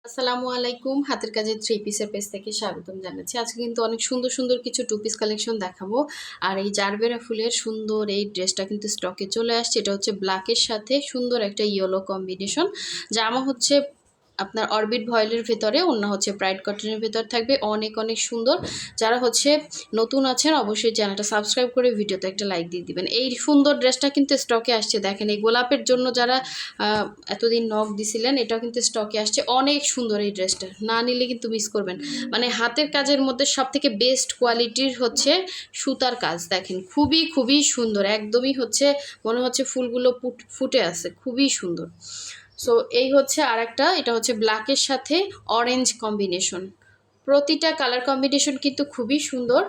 আসসালামু আলাইকুম। হাতের কাজের থ্রি পিসের পেজ থেকে স্বাগতম জানাচ্ছি। আজকে কিন্তু অনেক সুন্দর সুন্দর কিছু টু পিস কালেকশন দেখাবো। আর এই জারবেরা ফুলের সুন্দর এই ড্রেসটা কিন্তু স্টকে চলে আসছে। এটা হচ্ছে ব্ল্যাকের সাথে সুন্দর একটা ইয়েলো কম্বিনেশন। জামা হচ্ছে আপনার অরবিট ভয়েলের ভেতরে, ওড়না হচ্ছে ব্রাইট কটনের ভেতর থাকবে। অনেক অনেক সুন্দর। যারা হচ্ছে নতুন আছেন অবশ্যই চ্যানেলটা সাবস্ক্রাইব করে ভিডিওতে একটা লাইক দিয়ে দিবেন। এই সুন্দর ড্রেসটা কিন্তু স্টকে আসছে। দেখেন এই গোলাপের জন্য যারা এতদিন নক দিছিলেন, এটাও কিন্তু স্টকে আসছে। অনেক সুন্দর এই ড্রেসটা, না নিলে কিন্তু মিস করবেন। মানে হাতের কাজের মধ্যে সব থেকে বেস্ট কোয়ালিটির হচ্ছে সুতার কাজ। দেখেন খুবই খুবই সুন্দর, একদমই হচ্ছে মনে হচ্ছে ফুলগুলো ফুটে আছে, খুবই সুন্দর। সো এই হচ্ছে আরেকটা, এটা হচ্ছে ব্ল্যাকের সাথে অরেঞ্জ কম্বিনেশন। প্রতিটা কালার কম্বিনেশন কিন্তু খুবই সুন্দর।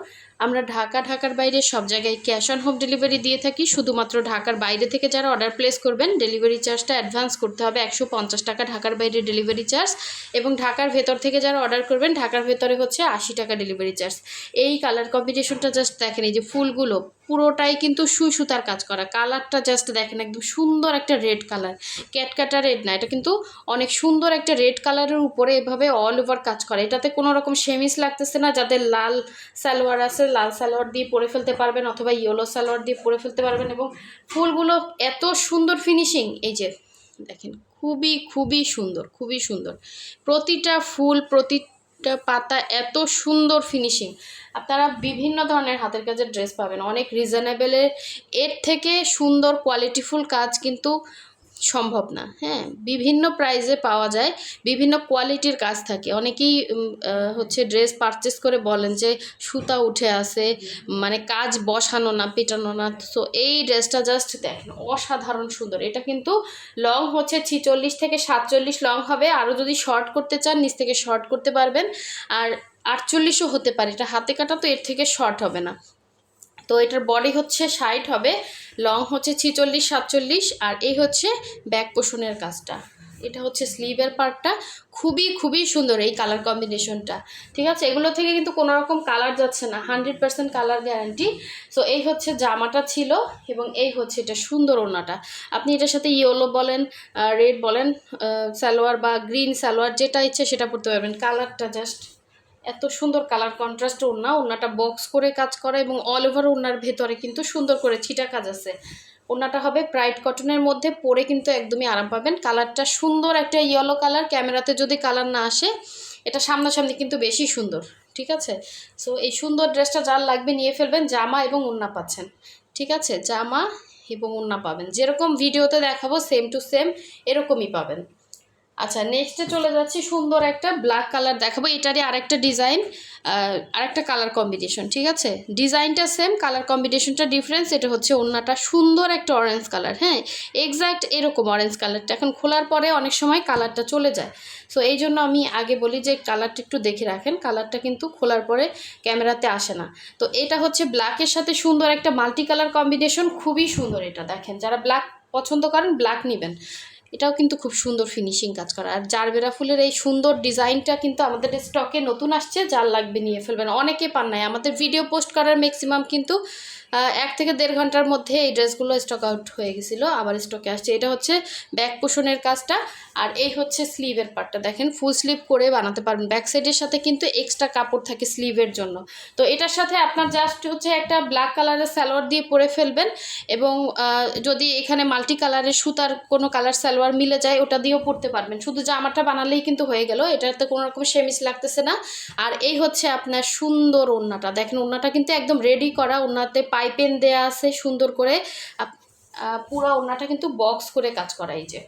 আমরা ঢাকার বাইরে সব জায়গায় ক্যাশ অন হোম ডেলিভারি দিয়ে থাকি। শুধুমাত্র ঢাকার বাইরে থেকে যারা অর্ডার প্লেস করবেন ডেলিভারি চার্জটা অ্যাডভান্স করতে হবে 150 টাকা, ঢাকার বাইরে ডেলিভারি চার্জ। এবং ঢাকার ভেতর থেকে যারা অর্ডার করবেন ঢাকার ভেতরে হচ্ছে 80 টাকা ডেলিভারি চার্জ। এই কালার কম্বিনেশনটা জাস্ট দেখেন, এই যে ফুলগুলো পুরোটাই কিন্তু সুই সুতার কাজ করা। কালারটা জাস্ট দেখেন, একদম সুন্দর একটা রেড কালার, ক্যাটকাটা রেড না, এটা কিন্তু অনেক সুন্দর একটা রেড কালারের উপরে এভাবে অল ওভার কাজ করা। এটাতে কোনো রকম সেমিস লাগতেছে না। যাদের লাল সালোয়ার আছে লাল সালোয়ার দিয়ে পরে ফেলতে পারবেন, অথবা ইয়েলো সালোয়ার দিয়ে পরে ফেলতে পারবেন। এবং ফুলগুলো এত সুন্দর ফিনিশিং, এই যে দেখেন খুবই খুবই সুন্দর, খুবই সুন্দর। প্রতিটা ফুল প্রতিটা পাতা এত সুন্দর ফিনিশিং। আপনারা বিভিন্ন ধরনের হাতের কাজের ড্রেস পাবেন অনেক রিজনেবলের। এর থেকে সুন্দর কোয়ালিটিফুল কাজ কিন্তু সম্ভব না। হ্যাঁ, বিভিন্ন প্রাইজে পাওয়া যায়, বিভিন্ন কোয়ালিটির কাজ থাকে। অনেকেই হচ্ছে ড্রেস পারচেস করে বলেন যে সুতা উঠে আসে, মানে কাজ বসানো না, পেটানো না। সো এই ড্রেসটা জাস্ট দেখেন অসাধারণ সুন্দর। এটা কিন্তু লং হচ্ছে 46 থেকে 47 লং হবে। আরও যদি শর্ট করতে চান নিচ থেকে শর্ট করতে পারবেন। আর 48ও হতে পারে, এটা হাতে কাটা তো এর থেকে শর্ট হবে না। তো এটার বডি হচ্ছে 60 হবে, লং হচ্ছে 46 47। আর এই হচ্ছে ব্যাক পোষণের কাজটা। এটা হচ্ছে স্লিভের পার্টটা। খুবই খুবই সুন্দর এই কালার কম্বিনেশনটা। ঠিক আছে, এগুলো থেকে কিন্তু কোনো রকম কালার যাচ্ছে না, 100% কালার গ্যারান্টি। সো এই হচ্ছে জামাটা ছিল, এবং এই হচ্ছে এটা সুন্দর ওড়নাটা। আপনি এটার সাথে ইয়েলো বলেন, রেড বলেন, সালোয়ার বা গ্রিন সালোয়ার যেটা ইচ্ছে সেটা পরতে পারবেন। কালারটা জাস্ট এত সুন্দর কালার কন্ট্রাস্ট। ওড়নাটা বক্স করে কাজ করা, এবং অল ওভার ওড়নার ভেতরে কিন্তু সুন্দর করে ছিটা কাজ আছে। ওড়নাটা হবে ব্রাইট কটনের মধ্যে, পরে কিন্তু একদমই আরাম পাবেন। কালারটা সুন্দর একটা ইয়েলো কালার। ক্যামেরাতে যদি কালার না আসে, এটা সামনাসামনি কিন্তু বেশি সুন্দর। ঠিক আছে, সো এই সুন্দর ড্রেসটা যার লাগবে নিয়ে ফেলবেন। জামা এবং ওড়না পাচ্ছেন। ঠিক আছে, জামা এবং ওড়না পাবেন যেরকম ভিডিওতে দেখাবো, সেম টু সেম এরকমই পাবেন। আচ্ছা, নেক্সটে চলে যাচ্ছি। সুন্দর একটা ব্ল্যাক কালার দেখাবো। এটারই আরেকটা ডিজাইন, আরেকটা কালার কম্বিনেশন। ঠিক আছে, ডিজাইনটা সেম, কালার কম্বিনেশনটা ডিফারেন্স। এটা হচ্ছে ওড়নাটা সুন্দর একটা অরেঞ্জ কালার। হ্যাঁ, এক্স্যাক্ট এরকম অরেঞ্জ কালারটা। এখন খোলার পরে অনেক সময় কালারটা চলে যায়। সো এই জন্য আমি আগে বলি যে কালারটা একটু দেখে রাখেন। কালারটা কিন্তু খোলার পরে ক্যামেরাতে আসে না। তো এটা হচ্ছে ব্ল্যাকের সাথে সুন্দর একটা মাল্টি কালার কম্বিনেশন, খুবই সুন্দর। এটা দেখেন, যারা ব্ল্যাক পছন্দ করেন ব্ল্যাক নেবেন। এটাও কিন্তু খুব সুন্দর ফিনিশিং কাজ করা। আর জারবেরা ফুলের এই সুন্দর ডিজাইনটা কিন্তু আমাদের স্টকে নতুন আসছে, যার লাগবে নিয়ে ফেলবেন। অনেকে পান নাই, আমাদের ভিডিও পোস্ট করার ম্যাক্সিমাম কিন্তু 1 থেকে 1.5 ঘন্টার মধ্যে এই ড্রেসগুলো স্টক আউট হয়ে গেছিলো, আবার স্টকে আসছে। এটা হচ্ছে ব্যাক পোষণের কাজটা। আর এই হচ্ছে স্লিভের পার্টটা। দেখেন ফুল স্লিভ করে বানাতে পারবেন। ব্যাক সাইডের সাথে কিন্তু এক্সট্রা কাপড় থাকে স্লিভের জন্য। তো এটার সাথে আপনার জাস্ট হচ্ছে একটা ব্ল্যাক কালারের সালোয়ার দিয়ে পরে ফেলবেন। এবং যদি এখানে মাল্টি কালারের সুতার কোনো কালার সালোয়ার মিলে যায় ওটা দিয়েও পরতে পারবেন। শুধু জামাটা বানালেই কিন্তু হয়ে গেল, এটাতে কোনো রকম সেমিস লাগতেছে না। আর এই হচ্ছে আপনার সুন্দর ওড়নাটা। দেখেন ওড়নাটা কিন্তু একদম রেডি করা। ওড়নাতে পাইপেন দেয়া আছে সুন্দর করে। পুরো ওড়নাটা কিন্তু বক্স করে কাজ করা, এই যে।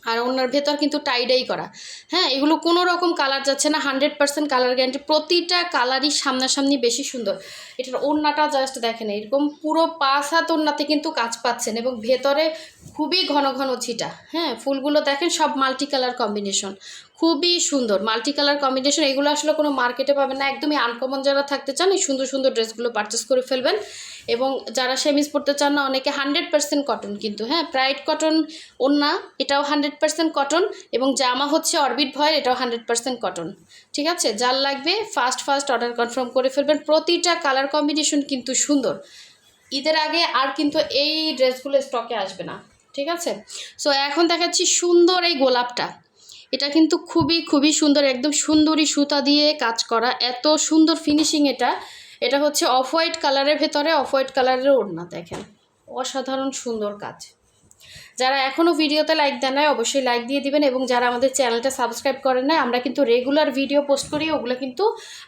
আর ওনার ভেতর কিন্তু টাইডাই করা। হ্যাঁ, এগুলো কোনো রকম কালার যাচ্ছে না, 100% কালার গ্যারান্টি। প্রতিটা কালারই সামনাসামনি বেশি সুন্দর। এটার ওড়নাটা জাস্ট দেখেন, এরকম পুরো 5 হাত ওড়নাতে কিন্তু কাজ পাচ্ছেন, এবং ভেতরে খুবই ঘন ঘন ছিটা। হ্যাঁ, ফুলগুলো দেখেন সব মাল্টি কালার কম্বিনেশন, খুবই সুন্দর মাল্টি কালার কম্বিনেশন। এগুলো আসলে কোনো মার্কেটে পাবেন না, একদমই আনকমন। যারা থাকতে চান এই সুন্দর সুন্দর ড্রেসগুলো পারচেস করে ফেলবেন। এবং যারা সেমিজ পরতে চান না, অনেকে 100% কটন কিন্তু। হ্যাঁ, ব্রাইট কটন ওড়না, এটাও 100% কটন। এবং জামা হচ্ছে অরবিট ভয়েল, এটাও 100% কটন। ঠিক আছে, যার লাগবে ফার্স্ট অর্ডার কনফার্ম করে ফেলবেন। প্রতিটা কালার কম্বিনেশন কিন্তু সুন্দর। ঈদের আগে আর কিন্তু এই ড্রেসগুলো স্টকে আসবে না। ঠিক আছে, সো এখন দেখাচ্ছি সুন্দর এই গোলাপটা। এটা কিন্তু খুবই খুবই সুন্দর, একদম সুন্দরী সুতা দিয়ে কাজ করা, এত সুন্দর ফিনিশিং। এটা হচ্ছে অফ হোয়াইট কালারের ভেতরে অফ হোয়াইট কালারের ওড়না, দেখেন অসাধারণ সুন্দর কাজ। যারা এখনও ভিডিওতে লাইক দেন নাই অবশ্যই লাইক দিয়ে দিবেন, এবং যারা আমাদের চ্যানেলটা সাবস্ক্রাইব করেন না, আমরা কিন্তু রেগুলার ভিডিও পোস্ট করি, ওগুলো কিন্তু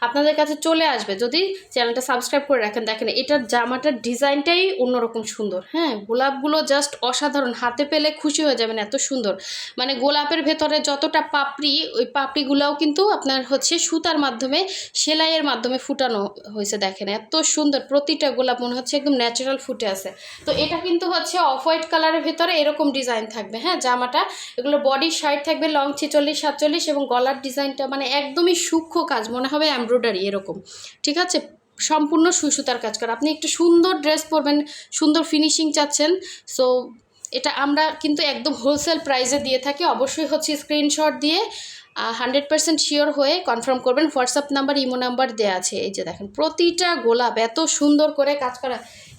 আপনাদের কাছে চলে আসবে যদি চ্যানেলটা সাবস্ক্রাইব করে রাখেন। দেখেন এটার জামাটার ডিজাইনটাই অন্যরকম সুন্দর। হ্যাঁ, গোলাপগুলো জাস্ট অসাধারণ, হাতে পেলে খুশি হয়ে যাবেন, এত সুন্দর। মানে গোলাপের ভেতরে যতটা পাপড়ি, ওই পাপড়িগুলোও কিন্তু আপনার হচ্ছে সুতার মাধ্যমে সেলাইয়ের মাধ্যমে ফুটানো হয়েছে। দেখেন এত সুন্দর, প্রতিটা গোলাপ মনে হচ্ছে একদম ন্যাচারাল ফুটে আছে। তো এটা কিন্তু হচ্ছে অফ হোয়াইট কালারের ভেতরে এরকম ডিজাইন থাকবে। হ্যাঁ, জামাটা এগুলো বডি সাইড থাকবে লং 46-47, এবং গলার ডিজাইনটা মানে একদমই সূক্ষ্ম কাজ, মনে হবে এমব্রয়ডারি এরকম। ঠিক আছে, সম্পূর্ণ সুতার কাজ করা। আপনি একটু সুন্দর ড্রেস পরবেন, সুন্দর ফিনিশিং চাচ্ছেন, সো এটা আমরা কিন্তু একদম হোলসেল প্রাইসে দিয়ে থাকি। অবশ্যই হচ্ছে স্ক্রিনশট দিয়ে 100% শিওর হয়ে কনফার্ম করবেন। হোয়াটসঅ্যাপ নাম্বার, ইমো নাম্বার দেওয়া আছে। এই যে দেখেন প্রতিটা গোলাপ এত সুন্দর করে কাজ করা,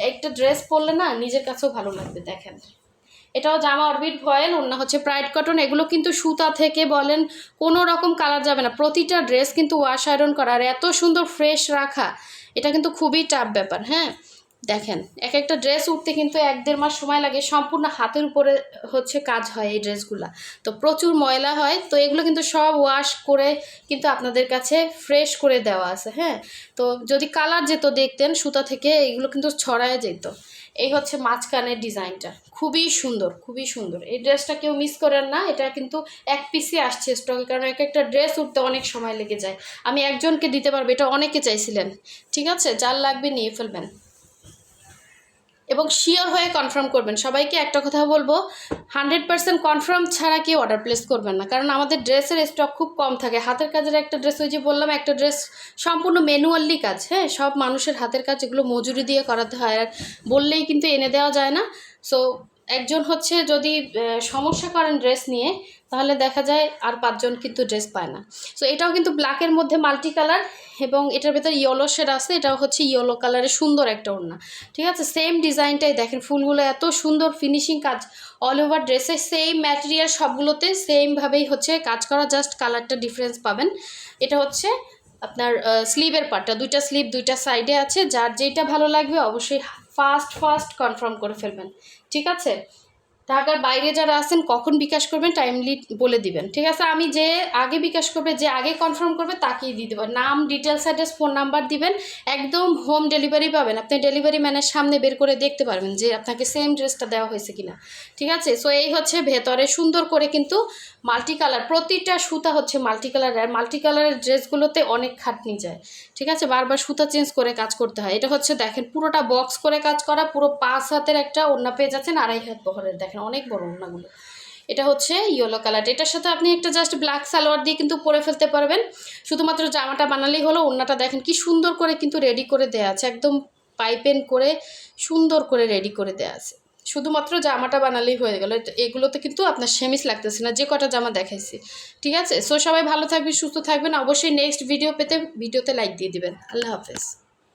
একটা ড্রেস পরলে না নিজের কাছেও ভালো লাগবে। দেখেন এটাও জামা অরবিট ভয়েল, ওড়না হচ্ছে প্রাইড কটন। এগুলো কিন্তু সুতা থেকে বলেন কোনো রকম কালার যাবে না, প্রতিটা ড্রেস কিন্তু ওয়াশ আয়রন করা, আর এত সুন্দর ফ্রেশ রাখা, এটা কিন্তু খুবই টাফ ব্যাপার। হ্যাঁ, দেখেন এক একটা ড্রেস উঠতে কিন্তু 1-1.5 মাস সময় লাগে, সম্পূর্ণ হাতের উপরে হচ্ছে কাজ হয় এই ড্রেসগুলো, তো প্রচুর ময়লা হয়। তো এগুলো কিন্তু সব ওয়াশ করে কিন্তু আপনাদের কাছে ফ্রেশ করে দেওয়া আছে। হ্যাঁ, তো যদি কালার যেত দেখতেন সুতা থেকে, এগুলো কিন্তু ছড়ায় যেত। এই হচ্ছে মাঝখানের ডিজাইনটা, খুবই সুন্দর, খুবই সুন্দর। এই ড্রেসটা কেউ মিস করেন না, এটা কিন্তু এক পিসই আসছে স্টকে, কারণ এক একটা ড্রেস উঠতে অনেক সময় লেগে যায়। আমি একজনকে দিতে পারবো, এটা অনেকে চাইছিলেন। ঠিক আছে, যার লাগবে নিয়ে ফেলবেন, এবং শিওর হয়ে কনফার্ম করবেন। সবাইকে একটা কথা বলবো, 100% কনফার্ম ছাড়া কেউ অর্ডার প্লেস করবেন না, কারণ আমাদের ড্রেসের স্টক খুব কম থাকে। হাতের কাজের একটা ড্রেস, ওই যে বললাম একটা ড্রেস সম্পূর্ণ ম্যানুয়ালি কাজ। হ্যাঁ, সব মানুষের হাতের কাজ, এগুলো মজুরি দিয়ে করাতে হয়, আর বললেই কিন্তু এনে দেওয়া যায় না। সো একজন হচ্ছে যদি সমস্যা করেন ড্রেস নিয়ে, তাহলে দেখা যায় আর 5 জন কিন্তু ড্রেস পায় না। সো এটাও কিন্তু ব্ল্যাকের মধ্যে মাল্টি কালার, এবং এটার ভেতর ইয়েলো শেড আছে, এটাও হচ্ছে ইয়েলো কালারের সুন্দর একটা ওড়না। ঠিক আছে, সেম ডিজাইনটাই দেখেন, ফুলগুলো এত সুন্দর ফিনিশিং কাজ, অল ওভার ড্রেসে সেম ম্যাটেরিয়াল, সবগুলোতে সেমভাবেই হচ্ছে কাজ করা, জাস্ট কালারটা ডিফারেন্স পাবেন। এটা হচ্ছে আপনার স্লিভের পার্টটা, 2টা স্লিভ 2টা সাইডে আছে। যার যেটা ভালো লাগবে অবশ্যই ফাস্ট কনফার্ম করে ফেলবেন। ঠিক আছে, ঢাকার বাইরে যারা আছেন কখন বিকাশ করবেন টাইমলি বলে দিবেন। ঠিক আছে, আমি যে আগে বিকাশ করবে, যে আগে কনফার্ম করবে তাকেই দিয়ে দেবো। নাম, ডিটেলস, অ্যাড্রেস, ফোন নাম্বার দিবেন, একদম হোম ডেলিভারি পাবেন। আপনি ডেলিভারি ম্যানের সামনে বের করে দেখতে পারবেন যে আপনাকে সেম ড্রেসটা দেওয়া হয়েছে কিনা। ঠিক আছে, সো এই হচ্ছে ভেতরে সুন্দর করে কিন্তু মাল্টি কালার, প্রতিটা সুতা হচ্ছে মাল্টি কালার, আর মাল্টি কালারের ড্রেসগুলোতে অনেক খাটনি যায়। ঠিক আছে, বারবার সুতা চেঞ্জ করে কাজ করতে হয়। এটা হচ্ছে দেখেন পুরোটা বক্স করে কাজ করা, পুরো 5 হাতের একটা ওড়না পেয়ে যাচ্ছেন, 2.5 হাত বহরের। দেখেন অনেক বড় ওড়নাগুলো। এটা হচ্ছে ইয়েলো কালার, এটার সাথে আপনি একটা জাস্ট ব্ল্যাক সালোয়ার দিয়ে কিন্তু পরে ফেলতে পারবেন। শুধুমাত্র জামাটা বানালেই হলো। ওড়নাটা দেখেন কি সুন্দর করে কিন্তু রেডি করে দেওয়া আছে, একদম পাইপেন করে সুন্দর করে রেডি করে দেওয়া আছে। শুধুমাত্র জামাটা বানালেই হয়ে গেল। এগুলোতে কিন্তু আপনার সেমিস লাগতেছে না, যে কটা জামা দেখাইছি। ঠিক আছে, সো সবাই ভালো থাকবেন, সুস্থ থাকবেন। অবশ্যই নেক্সট ভিডিও পেতে ভিডিওতে লাইক দিয়ে দিবেন। আল্লাহ হাফেজ।